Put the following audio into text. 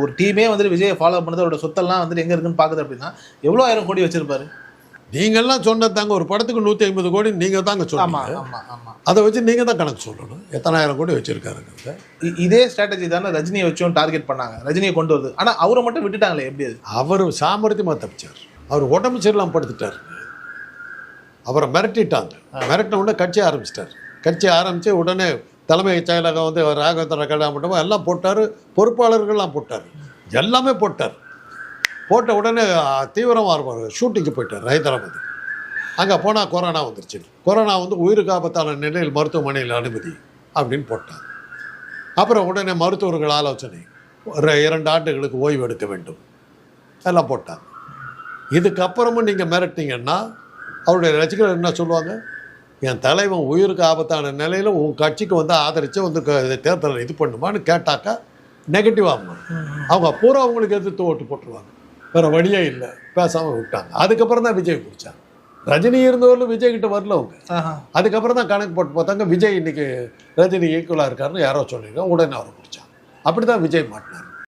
ஒரு டீமே வந்துட்டு விஜயை ஃபாலோ பண்ணது அவரோட சொத்தெல்லாம் வந்துட்டு எங்கே இருக்குன்னு பார்க்குது அப்படின்னா எவ்வளோ 1000 கோடி வச்சிருப்பாரு? நீங்கள்லாம் சொன்னதாங்க ஒரு படத்துக்கு 150 கோடி நீங்கள் தாங்க சொன்னீங்க. அதை வச்சு நீங்கள் தான் கணக்கு சொல்லணும் எத்தனை 1000 கோடி வச்சுருக்காருங்கிறத. இதே ஸ்ட்ராட்டஜி தானே ரஜினியை வச்சும் டார்கெட் பண்ணாங்க, ரஜினியை கொண்டு வருது. ஆனால் அவரை மட்டும் விட்டுட்டாங்களே, எப்படி அது? அவர் சாமர்த்தியமாக தப்பிச்சார். அவர் உடம்பு சரியில்லாமல் படுத்துட்டார். அவரை மிரட்டிட்டாங்க. மிரட்டின உடனே கட்சி ஆரம்பிச்சிட்டார். கட்சி ஆரம்பித்து உடனே தலைமை செயலகம் வந்து ராகவேந்திர கல்யாணம் எல்லாம் போட்டார். பொறுப்பாளர்கள்லாம் போட்டார். எல்லாமே போட்டார். போட்ட உடனே தீவிரமாக இருப்பார். ஷூட்டிங்கு போயிட்டார் ஹைதராபாத். அங்கே போனால் கொரோனா வந்துருச்சு. கொரோனா வந்து உயிருக்கு ஆபத்தான நிலையில் மருத்துவமனையில் அனுமதி அப்படின்னு போட்டார். அப்புறம் உடனே மருத்துவர்கள் ஆலோசனை, ஒரு 2 ஆண்டுகளுக்கு ஓய்வு எடுக்க வேண்டும் எல்லாம் போட்டார். இதுக்கப்புறமும் நீங்கள் மிரட்டிங்கன்னா அவருடைய ரசிகர்கள் என்ன சொல்லுவாங்க? என் தலைவன் உயிருக்கு ஆபத்தான நிலையில் உன் கட்சிக்கு வந்து ஆதரித்து வந்து தேர்தலில் இது பண்ணுமான்னு கேட்டாக்கா நெகட்டிவாக அவங்க பூரா அவங்களுக்கு எதிர்த்து ஓட்டு போட்டுருவாங்க. வேறு வழியே இல்லை, பேசாமல் விட்டாங்க. அதுக்கப்புறம் தான் விஜய் பிடிச்சாங்க. ரஜினி இருந்தவர்களும் விஜய் கிட்ட வரல அவங்க. அதுக்கப்புறம் தான் கணக்கு போட்டு பார்த்தாங்க விஜய் இன்னைக்கு ரஜினி ஈக்குவலாக இருக்காருன்னு யாரோ சொல்லியிருக்காங்க. உடனே அவரை பிடிச்சாங்க. அப்படி தான் விஜய் மாட்டினார்.